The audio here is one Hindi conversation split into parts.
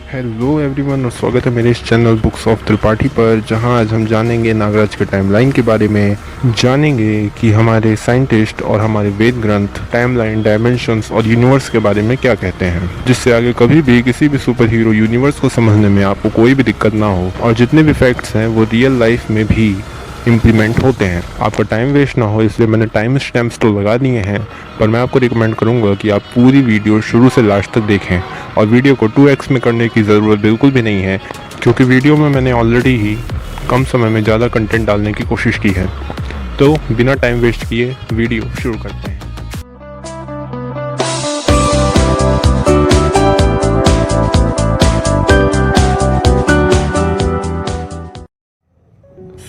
हेलो एवरीवन और स्वागत है मेरे इस चैनल बुक्स ऑफ त्रिपाठी पर, जहां आज हम जानेंगे नागराज के टाइमलाइन के बारे में। जानेंगे कि हमारे साइंटिस्ट और हमारे वेद ग्रंथ टाइमलाइन, डायमेंशंस और यूनिवर्स के बारे में क्या कहते हैं, जिससे आगे कभी भी किसी भी सुपर हीरो यूनिवर्स को समझने में आपको कोई भी दिक्कत ना हो और जितने भी फैक्ट्स हैं वो रियल लाइफ में भी इम्प्लीमेंट होते हैं। आपका टाइम वेस्ट ना हो इसलिए मैंने टाइम स्टैम्प्स तो लगा दिए हैं, पर मैं आपको रिकमेंड करूंगा कि आप पूरी वीडियो शुरू से लास्ट तक देखें। और वीडियो को 2x में करने की ज़रूरत बिल्कुल भी नहीं है, क्योंकि वीडियो में मैंने ऑलरेडी ही कम समय में ज़्यादा कंटेंट डालने की कोशिश की है। तो बिना टाइम वेस्ट किए वीडियो शुरू करते हैं।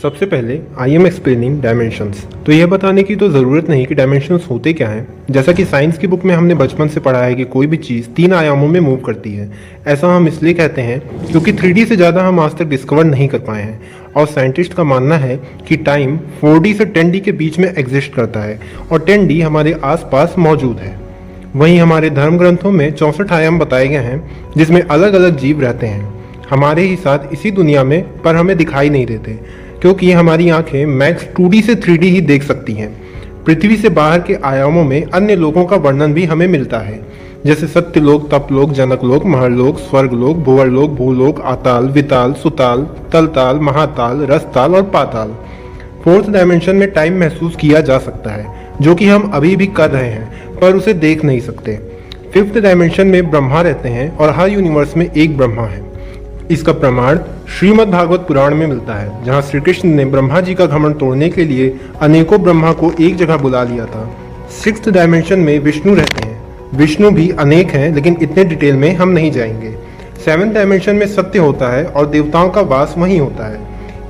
सबसे पहले आई एम एक्सप्लेनिंग डायमेंशंस। तो यह बताने की तो ज़रूरत नहीं कि डायमेंशंस होते क्या हैं। जैसा कि साइंस की बुक में हमने बचपन से पढ़ा है कि कोई भी चीज़ 3 आयामों में मूव करती है। ऐसा हम इसलिए कहते हैं क्योंकि 3D से ज़्यादा हम आज तक डिस्कवर नहीं कर पाए हैं, और साइंटिस्ट का मानना है कि टाइम 4D से 10D के बीच में एग्जिस्ट करता है और 10D हमारे आसपास मौजूद है। वहीं हमारे धर्म ग्रंथों में 64 आयाम बताए गए हैं, जिसमें अलग अलग जीव रहते हैं हमारे ही साथ इसी दुनिया में, पर हमें दिखाई नहीं देते क्योंकि हमारी आंखें मैक्स 2D से 3D ही देख सकती हैं। पृथ्वी से बाहर के आयामों में अन्य लोगों का वर्णन भी हमें मिलता है, जैसे सत्यलोक, तपलोक, जनकलोक, महरलोक, स्वर्गलोक, भुवरलोक, भूलोक, आताल, विताल, सुताल, तलताल, महाताल, रसताल और पाताल। 4th डायमेंशन में टाइम महसूस किया जा सकता है, जो कि हम अभी भी कर रहे हैं, पर उसे देख नहीं सकते। 5th डायमेंशन में ब्रह्मा रहते हैं और हर यूनिवर्स में एक ब्रह्मा है। इसका प्रमाण श्रीमद् भागवत पुराण में मिलता है, जहां श्री कृष्ण ने ब्रह्मा जी का घमंड तोड़ने के लिए अनेकों ब्रह्मा को एक जगह बुला लिया था। 6th डायमेंशन में विष्णु रहते हैं। विष्णु भी अनेक हैं, लेकिन इतने डिटेल में हम नहीं जाएंगे। 7th डायमेंशन में सत्य होता है और देवताओं का वास वहीं होता है।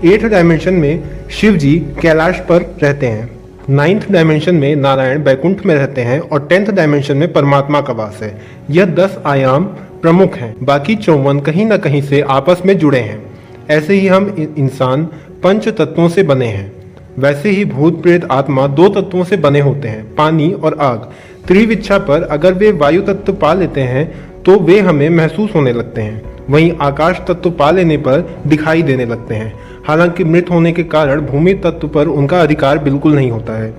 8th डायमेंशन में शिव जी कैलाश पर रहते हैं। 9th डायमेंशन में नारायण बैकुंठ में रहते हैं और 10th डायमेंशन में परमात्मा का वास है। यह 10 आयाम प्रमुख हैं, बाकी 54 कहीं ना कहीं से आपस में जुड़े हैं। ऐसे ही हम इंसान 5 तत्वों से बने हैं, वैसे ही भूत प्रेत आत्मा 2 तत्वों से बने होते हैं, पानी और आग। त्रिविच्छा पर अगर वे वायु तत्व पा लेते हैं तो वे हमें महसूस होने लगते हैं, वहीं आकाश तत्व पा लेने पर दिखाई देने लगते हैं। हालांकि मृत होने के कारण भूमि तत्व पर उनका अधिकार बिल्कुल नहीं होता है।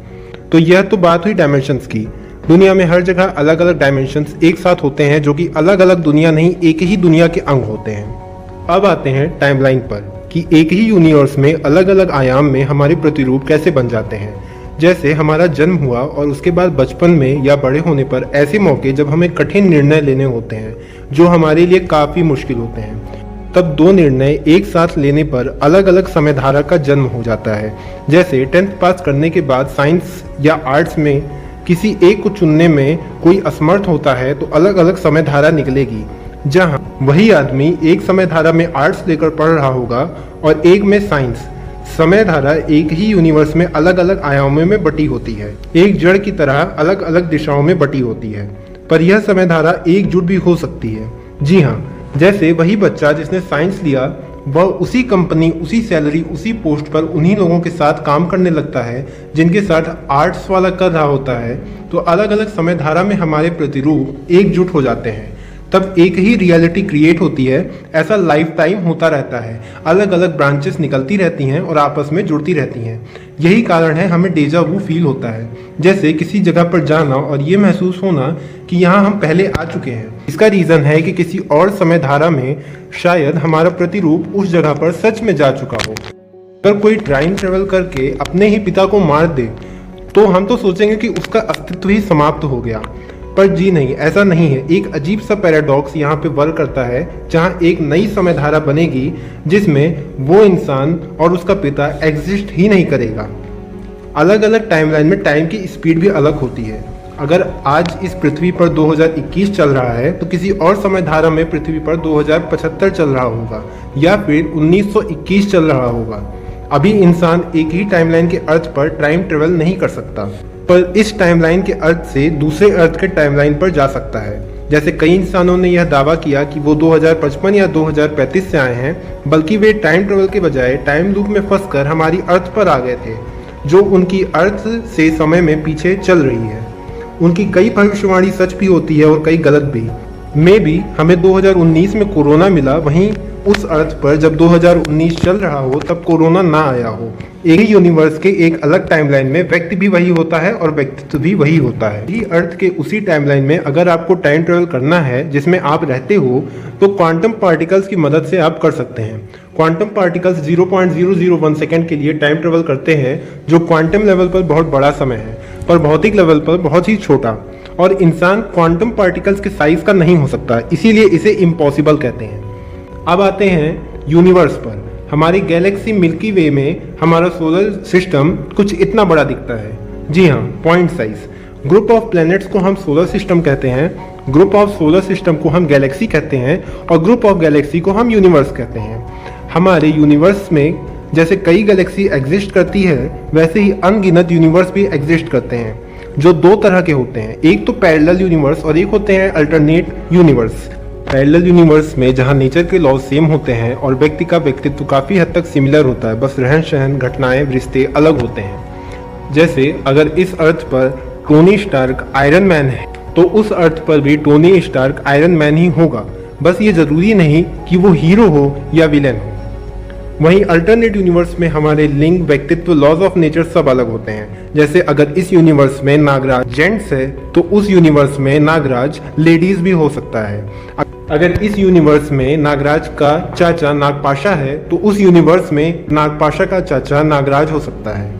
तो यह तो बात हुई डायमेंशंस की। दुनिया में हर जगह अलग अलग डायमेंशंस एक साथ होते हैं, जो कि अलग अलग दुनिया नहीं, एक ही दुनिया के अंग होते हैं। अब आते हैं टाइमलाइन पर कि एक ही यूनिवर्स में अलग अलग आयाम में हमारे प्रतिरूप कैसे बन जाते हैं। जैसे हमारा जन्म हुआ और उसके बाद बचपन में या बड़े होने पर ऐसे मौके जब हमें कठिन निर्णय लेने होते हैं जो हमारे लिए काफ़ी मुश्किल होते हैं, तब 2 निर्णय एक साथ लेने पर अलग अलग समय धारा का जन्म हो जाता है। जैसे 10th पास करने के बाद साइंस या आर्ट्स में किसी एक को चुनने में कोई असमर्थ होता है तो अलग अलग समय धारा निकलेगी, जहां वही आदमी एक समय धारा में आर्ट्स लेकर पढ़ रहा होगा और एक में साइंस। समय धारा एक ही यूनिवर्स में अलग अलग आयामों में बटी होती है, एक जड़ की तरह अलग अलग दिशाओं में बटी होती है, पर यह समय धारा एकजुट भी हो सकती है। जी हाँ, जैसे वही बच्चा जिसने साइंस लिया वह उसी कंपनी, उसी सैलरी, उसी पोस्ट पर उन्हीं लोगों के साथ काम करने लगता है जिनके साथ आर्ट्स वाला कर रहा होता है, तो अलग अलग समय धारा में हमारे प्रतिरूप एकजुट हो जाते हैं, तब एक ही रियलिटी क्रिएट होती है। ऐसा लाइफ टाइम होता रहता है, अलग अलग ब्रांचेस निकलती रहती हैं और आपस में जुड़ती रहती हैं। यही कारण है हमें डेजा वू फील होता है, जैसे किसी जगह पर जाना और ये महसूस होना कि यहाँ हम पहले आ चुके हैं। इसका रीज़न है कि किसी और समय धारा में शायद हमारा प्रतिरूप उस जगह पर सच में जा चुका हो। अगर कोई टाइम ट्रेवल करके अपने ही पिता को मार दे तो हम तो सोचेंगे कि उसका अस्तित्व ही समाप्त हो गया, पर जी नहीं, ऐसा नहीं है। एक अजीब सा पैराडॉक्स यहाँ पे वर्क करता है, जहाँ एक नई समय धारा बनेगी जिसमें वो इंसान और उसका पिता एग्जिस्ट ही नहीं करेगा। अलग अलग टाइमलाइन में टाइम की स्पीड भी अलग होती है। अगर आज इस पृथ्वी पर 2021 चल रहा है तो किसी और समय धारा में पृथ्वी पर 2075 चल रहा होगा या फिर 1921 चल रहा होगा। अभी इंसान एक ही टाइमलाइन के अर्थ पर टाइम ट्रेवल नहीं कर सकता, पर इस टाइमलाइन के अर्थ से दूसरे अर्थ के टाइमलाइन पर जा सकता है। जैसे कई इंसानों ने यह दावा किया कि वो 2055 या 2035 से आए हैं, बल्कि वे टाइम ट्रेवल के बजाय टाइम लूप में फंसकर हमारी अर्थ पर आ गए थे, जो उनकी अर्थ से समय में पीछे चल रही है। उनकी कई भविष्यवाणी सच भी होती है और कई गलत भी। मे बी हमें 2019 में कोरोना मिला, वहीं उस अर्थ पर जब 2019 चल रहा हो तब कोरोना ना आया हो। एक ही यूनिवर्स के एक अलग टाइमलाइन में व्यक्ति भी वही होता है और व्यक्तित्व भी वही होता है। ही अर्थ के उसी टाइमलाइन में अगर आपको टाइम ट्रेवल करना है जिसमें आप रहते हो, तो क्वांटम पार्टिकल्स की मदद से आप कर सकते हैं। क्वांटम पार्टिकल्स 0.001 सेकेंड के लिए टाइम ट्रेवल करते हैं, जो क्वांटम लेवल पर बहुत बड़ा समय है, पर भौतिक लेवल पर बहुत ही छोटा। और इंसान क्वांटम पार्टिकल्स के साइज का नहीं हो सकता, इसीलिए इसे इम्पॉसिबल कहते हैं। अब आते हैं यूनिवर्स पर। हमारी गैलेक्सी मिल्की वे में हमारा सोलर सिस्टम कुछ इतना बड़ा दिखता है। जी हाँ, point size. Group of planets को हम सोलर सिस्टम कहते हैं, ग्रुप ऑफ सोलर सिस्टम को हम गैलेक्सी कहते हैं और ग्रुप ऑफ गैलेक्सी को हम यूनिवर्स कहते हैं। हमारे यूनिवर्स में जैसे कई गैलेक्सी एग्जिस्ट करती है, वैसे ही अनगिनत यूनिवर्स भी एग्जिस्ट करते हैं, जो दो तरह के होते हैं। एक तो पैरेलल यूनिवर्स और एक होते हैं अल्टरनेट यूनिवर्स। पैरेलल यूनिवर्स में जहां नेचर के लॉज सेम होते हैं और व्यक्ति का व्यक्तित्व काफ़ी हद तक सिमिलर होता है, बस रहन सहन, घटनाएं, रिश्ते अलग होते हैं। जैसे अगर इस अर्थ पर टोनी स्टार्क आयरन मैन है, तो उस अर्थ पर भी टोनी स्टार्क आयरन मैन ही होगा। बस ये जरूरी नहीं कि वो हीरो हो या विलेन हो। वहीं अल्टरनेट यूनिवर्स में हमारे लिंग, व्यक्तित्व, लॉज ऑफ नेचर सब अलग होते हैं। जैसे अगर इस यूनिवर्स में नागराज जेंट्स है, तो उस यूनिवर्स में नागराज लेडीज भी हो सकता है। अगर इस यूनिवर्स में नागराज का चाचा नागपाशा है, तो उस यूनिवर्स में नागपाशा का चाचा नागराज हो सकता है।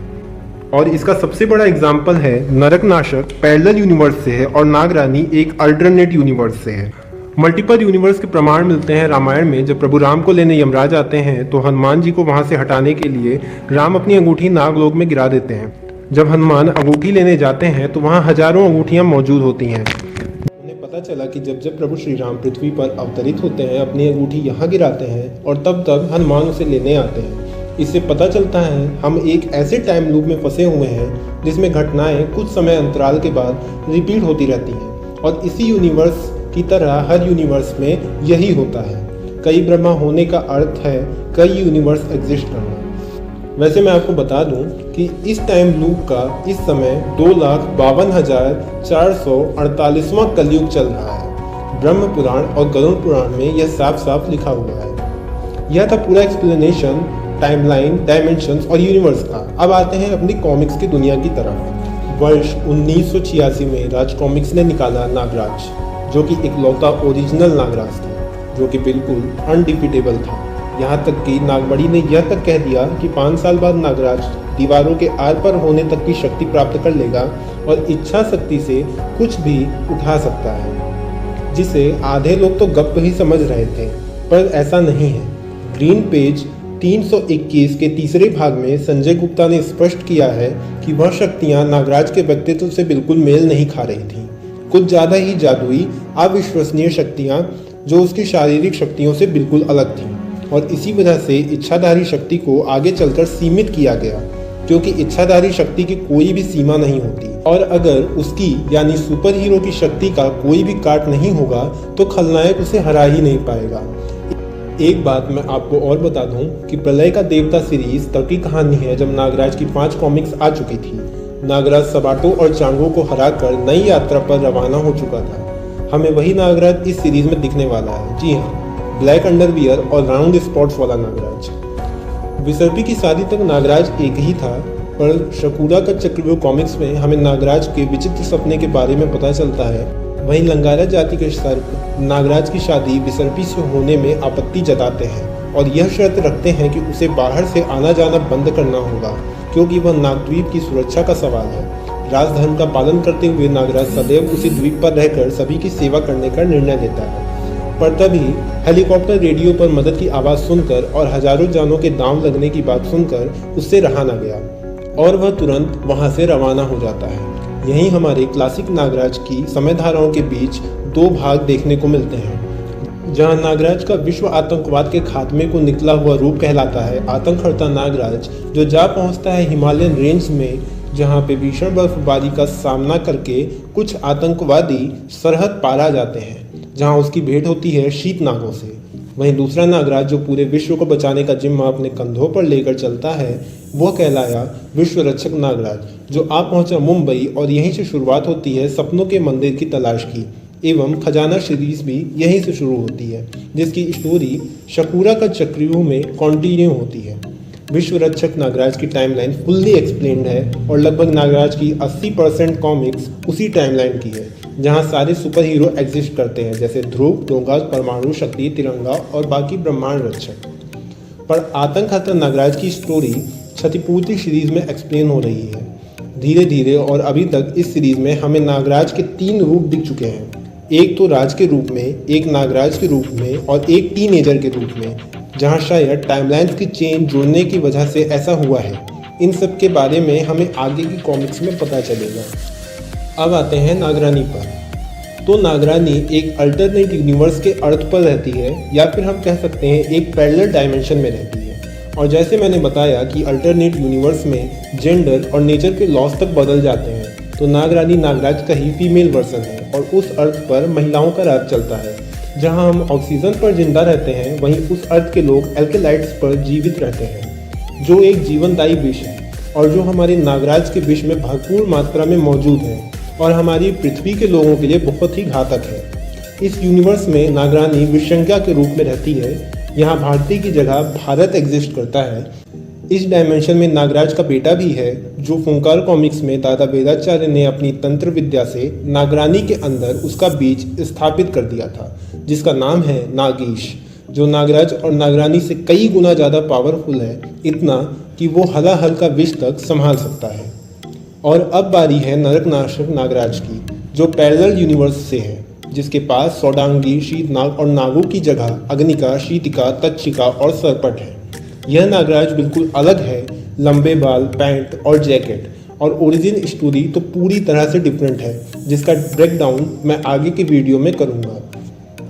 और इसका सबसे बड़ा एग्जाम्पल है नरकनाशक पैरेलल यूनिवर्स से है और नागरानी एक अल्टरनेट यूनिवर्स से है। मल्टीपल यूनिवर्स के प्रमाण मिलते हैं रामायण में। जब प्रभु राम को लेने यमराज आते हैं, तो हनुमान जी को वहां से हटाने के लिए राम अपनी अंगूठी नागलोक में गिरा देते हैं। जब हनुमान अंगूठी लेने जाते हैं, तो वहां हजारों अंगूठियां मौजूद होती हैं। उन्हें पता चला कि जब जब प्रभु श्री राम पृथ्वी पर अवतरित होते हैं, अपनी अंगूठी यहाँ गिराते हैं और तब तब हनुमान उसे लेने आते हैं। इससे पता चलता है हम एक ऐसे टाइम लूप में फंसे हुए हैं जिसमें घटनाएं कुछ समय अंतराल के बाद रिपीट होती रहती हैं। और इसी यूनिवर्स की तरह हर यूनिवर्स में यही होता है। कई ब्रह्मा होने का अर्थ है कई यूनिवर्स एग्जिस्ट करना। वैसे मैं आपको बता दूं कि इस टाइम लूप का इस समय 2,52,448वां कलयुग चल रहा है। ब्रह्म पुराण और गरुड़ पुराण में यह साफ साफ लिखा हुआ है। यह था पूरा एक्सप्लेनेशन टाइमलाइन, डायमेंशंस और यूनिवर्स का। अब आते हैं अपनी कॉमिक्स की दुनिया की तरफ। वर्ष 1986 में राज कॉमिक्स ने निकाला नागराज, जो कि इकलौता ओरिजिनल नागराज था, जो कि बिल्कुल अनडिफिटेबल था। यहाँ तक कि नागमणि ने यह तक कह दिया कि 5 साल बाद नागराज दीवारों के आर पार होने तक की शक्ति प्राप्त कर लेगा और इच्छा शक्ति से कुछ भी उठा सकता है, जिसे आधे लोग तो गप्प ही समझ रहे थे, पर ऐसा नहीं है। ग्रीन पेज 321 के तीसरे भाग में संजय गुप्ता ने स्पष्ट किया है कि वह शक्तियाँ नागराज के व्यक्तित्व से बिल्कुल मेल नहीं खा रही थीं। कुछ ज़्यादा ही जादुई, अविश्वसनीय शक्तियाँ जो उसकी शारीरिक शक्तियों से बिल्कुल अलग थीं, और इसी वजह से इच्छाधारी शक्ति को आगे चलकर सीमित किया गया, क्योंकि इच्छाधारी शक्ति की कोई भी सीमा नहीं होती, और अगर उसकी यानी सुपर हीरो की शक्ति का कोई भी काट नहीं होगा तो खलनायक उसे हरा ही नहीं पाएगा। एक बात मैं आपको और बता दूं कि प्रलय का देवता सीरीज तब की कहानी है जब नागराज की 5 कॉमिक्स आ चुकी थी। नागराज सबाटो और चांगो को हराकर नई यात्रा पर रवाना हो चुका था। हमें वही नागराज इस सीरीज में दिखने वाला है। जी हाँ, ब्लैक अंडरवियर और राउंड स्पॉट्स वाला नागराज। विसर्पी की शादी तक नागराज एक ही था, पर शकुरा का चक्रव्यूह कॉमिक्स में हमें नागराज के विचित्र सपने के बारे में पता चलता है। वहीं लंगारा जाति के सर्प नागराज की शादी विसर्पी से होने में आपत्ति जताते हैं और यह शर्त रखते हैं कि उसे बाहर से आना जाना बंद करना होगा, क्योंकि वह नागद्वीप की सुरक्षा का सवाल है। राजधर्म का पालन करते हुए नागराज सदैव उसी द्वीप पर रहकर सभी की सेवा करने का निर्णय लेता है। पर तभी हेलीकॉप्टर रेडियो पर मदद की आवाज़ सुनकर और हजारों जानों के दांव लगने की बात सुनकर उससे रहा न गया और वह तुरंत वहां से रवाना हो जाता है। यहीं हमारे क्लासिक नागराज की समय धाराओं के बीच 2 भाग देखने को मिलते हैं, जहां नागराज का विश्व आतंकवाद के खात्मे को निकला हुआ रूप कहलाता है आतंकहर्ता नागराज, जो जा पहुंचता है हिमालयन रेंज में, जहां पे भीषण बर्फबारी का सामना करके कुछ आतंकवादी सरहद पार आ जाते हैं, जहां उसकी भेंट होती है शीत नागों से। वहीं दूसरा नागराज जो पूरे विश्व को बचाने का जिम्मा अपने कंधों पर लेकर चलता है, वह कहलाया विश्व रक्षक नागराज, जो आ पहुंचा मुंबई और यहीं से शुरुआत होती है सपनों के मंदिर की तलाश की, एवं खजाना सीरीज भी यहीं से शुरू होती है, जिसकी स्टोरी शकुरा का चक्रव्यूह में कंटिन्यू होती है। विश्व रक्षक नागराज की टाइमलाइन फुल्ली एक्सप्लेन्ड है और लगभग नागराज की 80% कॉमिक्स उसी टाइमलाइन की है, जहां सारे सुपर हीरो एग्जिस्ट करते हैं, जैसे ध्रुव, डोंगा, परमाणु शक्ति, तिरंगा और बाकी ब्रह्मांड रक्षक। पर आतंक हर्ता नागराज की स्टोरी क्षतिपूर्ति सीरीज में एक्सप्लेन हो रही है धीरे धीरे, और अभी तक इस सीरीज में हमें नागराज के 3 रूप दिख चुके हैं। एक तो राज के रूप में, एक नागराज के रूप में और एक टीनेजर के रूप में, जहां शायद टाइमलाइंस की चेन जोड़ने की वजह से ऐसा हुआ है। इन सब के बारे में हमें आगे की कॉमिक्स में पता चलेगा। अब आते हैं नागरानी पर। तो नागरानी एक अल्टरनेट यूनिवर्स के अर्थ पर रहती है, या फिर हम कह सकते हैं एक पैरेलल डायमेंशन में रहती है। और जैसे मैंने बताया कि अल्टरनेट यूनिवर्स में जेंडर और नेचर के लॉस तक बदल जाते हैं, तो नागरानी नागराज का ही फीमेल वर्जन है और उस अर्थ पर महिलाओं का राज चलता है। जहां हम ऑक्सीजन पर जिंदा रहते हैं, वहीं उस अर्थ के लोग एल्केलाइट्स पर जीवित रहते हैं, जो एक जीवनदायी विष है और जो हमारे नागराज के विष में भरपूर मात्रा में मौजूद है और हमारी पृथ्वी के लोगों के लिए बहुत ही घातक है। इस यूनिवर्स में नागरानी विषंज्ञा के रूप में रहती है। यहाँ भारती की जगह भारत एग्जिस्ट करता है। इस डायमेंशन में नागराज का बेटा भी है, जो फुंकार कॉमिक्स में दादा वेदाचार्य ने अपनी तंत्र विद्या से नागरानी के अंदर उसका बीज स्थापित कर दिया था, जिसका नाम है नागेश, जो नागराज और नागरानी से कई गुना ज़्यादा पावरफुल है, इतना कि वो हलाहल का विष तक संभाल सकता है। और अब बारी है नरकनाशक नागराज की, जो पैरेलल यूनिवर्स से है, जिसके पास सौडांगी, शीतनाग और नागों की जगह अग्निका, शीतिका, तक्षिका और सरपट है। यह नागराज बिल्कुल अलग है, लंबे बाल, पैंट और जैकेट, और ओरिजिन स्टोरी तो पूरी तरह से डिफरेंट है, जिसका ब्रेकडाउन मैं आगे के वीडियो में करूँगा।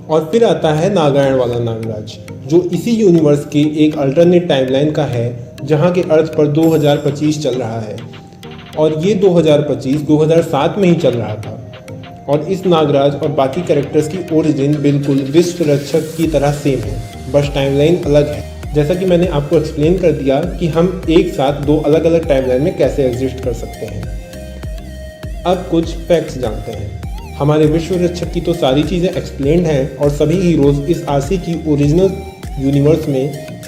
और फिर आता है नागायण वाला नागराज, जो इसी यूनिवर्स के एक अल्टरनेट टाइमलाइन का है, जहाँ के अर्थ पर 2025 चल रहा है, और ये 2025 2007 में ही चल रहा था। और इस नागराज और बाकी कैरेक्टर्स की ओरिजिन बिल्कुल विश्व रक्षक की तरह सेम है, बस टाइमलाइन अलग है। जैसा कि मैंने आपको एक्सप्लेन कर दिया कि हम एक साथ 2 अलग अलग टाइमलाइन में कैसे एग्जिस्ट कर सकते हैं। अब कुछ फैक्ट्स जानते हैं। हमारे विश्व रक्षक की तो सारी चीज़ें एक्सप्लेन्ड हैं और सभी हीरोज़ इस आरसी की ओरिजिनल यूनिवर्स में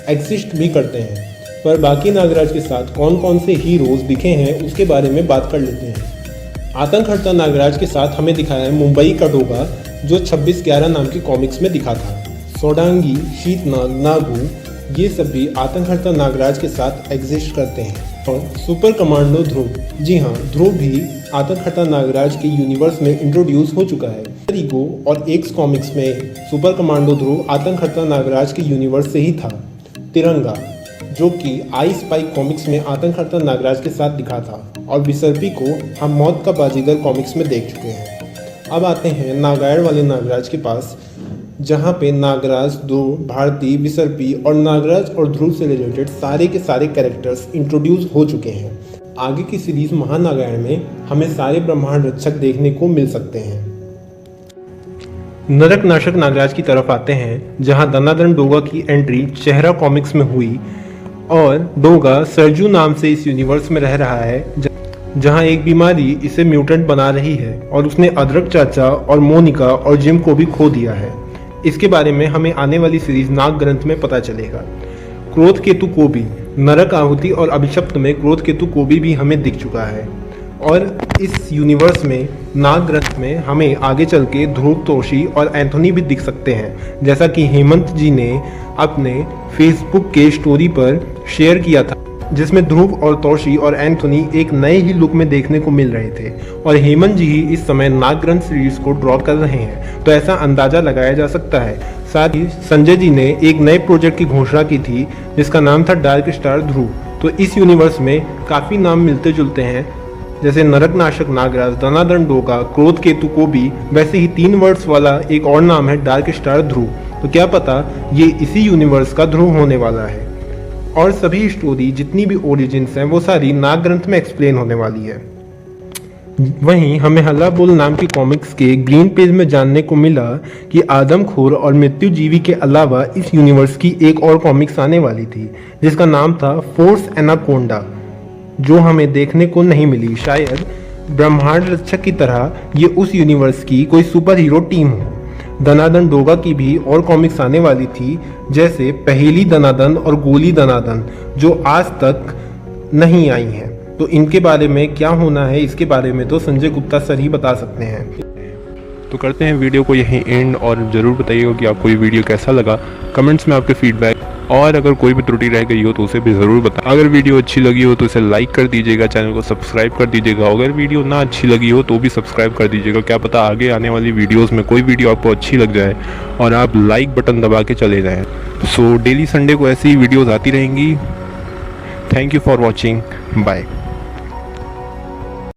एग्जिस्ट भी करते हैं, पर बाकी नागराज के साथ कौन कौन से हीरोज़ दिखे हैं उसके बारे में बात कर लेते हैं। आतंक हर्ता नागराज के साथ हमें दिखाया है मुंबई का डोगा, जो 2611 नाम की कॉमिक्स में दिखा था। सौडांगी, शीतनाग, नागू, ये सभी आतंक हर्ता नागराज के साथ एग्जिस्ट करते हैं। और सुपर कमांडो ध्रुव, जी हाँ, ध्रुव भी आतंक हर्ता नागराज के यूनिवर्स में इंट्रोड्यूस हो चुका है। ईगो और एक्स कॉमिक्स में सुपर कमांडो ध्रुव आतंक हर्ता नागराज के यूनिवर्स से ही था। तिरंगा, जो कि आई स्पाई कॉमिक्स में आतंक हर्ता नागराज के साथ दिखा था, और विसर्पी को हम मौत का बाजीगर कॉमिक्स में देख चुके हैं। अब आते हैं नागायण वाले नागराज के पास, जहाँ पे नागराज, ध्रुव, भारती, विसर्पी और नागराज और ध्रुव से रिलेटेड सारे के सारे कैरेक्टर्स इंट्रोड्यूस हो चुके हैं। आगे की सीरीज महानागायण में हमें सारे ब्रह्मांड रक्षक देखने को मिल सकते हैं। नरकनाशक नागराज की तरफ आते हैं, जहाँ दनादन डोगा की एंट्री चेहरा कॉमिक्स में हुई, और डोगा सरजू नाम से इस यूनिवर्स में रह रहा है, जहां एक बीमारी इसे म्यूटेंट बना रही है, और उसने अदरक चाचा और मोनिका और जिम को भी खो दिया है। इसके बारे में हमें आने वाली सीरीज नाग ग्रंथ में पता चलेगा। क्रोध केतु को भी, नरक आहुति और अभिशप्त में क्रोध केतु को भी हमें दिख चुका है। और इस यूनिवर्स में नाग ग्रंथ में हमें आगे चल के ध्रुव, तोशी और एंथोनी भी दिख सकते हैं, जैसा कि हेमंत जी ने अपने फेसबुक के स्टोरी पर शेयर किया था, जिसमें ध्रुव और तोशी और एंथोनी एक नए ही लुक में देखने को मिल रहे थे। और हेमंत जी ही इस समय नाग ग्रंथ सीरीज को ड्रॉ कर रहे हैं, तो ऐसा अंदाजा लगाया जा सकता है। साथ ही संजय जी ने एक नए प्रोजेक्ट की घोषणा की थी, जिसका नाम था डार्क स्टार ध्रुव। तो इस यूनिवर्स में काफ़ी नाम मिलते जुलते हैं, जैसे नरकनाशक नागराज, दनादन डोगा, क्रोध केतु को भी, वैसे ही 3 वर्ड्स वाला एक और नाम है डार्क स्टार ध्रुव। तो क्या पता ये इसी यूनिवर्स का ध्रुव होने वाला है। और सभी स्टोरी जितनी भी ओरिजिन्स हैं वो सारी नाग ग्रंथ में एक्सप्लेन होने वाली है। वहीं हमें हल्ला बोल नाम की कॉमिक्स के ग्रीन पेज में जानने को मिला कि आदमखोर और मृत्युजीवी के अलावा इस यूनिवर्स की एक और कॉमिक्स आने वाली थी, जिसका नाम था फोर्स एनाकोंडा, जो हमें देखने को नहीं मिली। शायद ब्रह्मांड रक्षक की तरह ये उस यूनिवर्स की कोई सुपर हीरो टीम हो। दनादन डोगा की भी और कॉमिक्स आने वाली थी, जैसे पहेली दनादन और गोली दनादन, जो आज तक नहीं आई हैं। तो इनके बारे में क्या होना है, इसके बारे में तो संजय गुप्ता सर ही बता सकते हैं। तो करते हैं वीडियो को यहीं एंड, और ज़रूर बताइएगा कि आपको ये वीडियो कैसा लगा। कमेंट्स में आपके फीडबैक, और अगर कोई भी त्रुटि रह गई हो तो उसे भी ज़रूर बताएं। अगर वीडियो अच्छी लगी हो तो इसे लाइक कर दीजिएगा, चैनल को सब्सक्राइब कर दीजिएगा। अगर वीडियो ना अच्छी लगी हो तो भी सब्सक्राइब कर दीजिएगा, क्या पता आगे आने वाली वीडियोस में कोई वीडियो आपको अच्छी लग जाए और आप लाइक बटन दबा के चले जाएँ। सो डेली संडे को ऐसी वीडियोज़ आती रहेंगी। Thank you for watching, bye.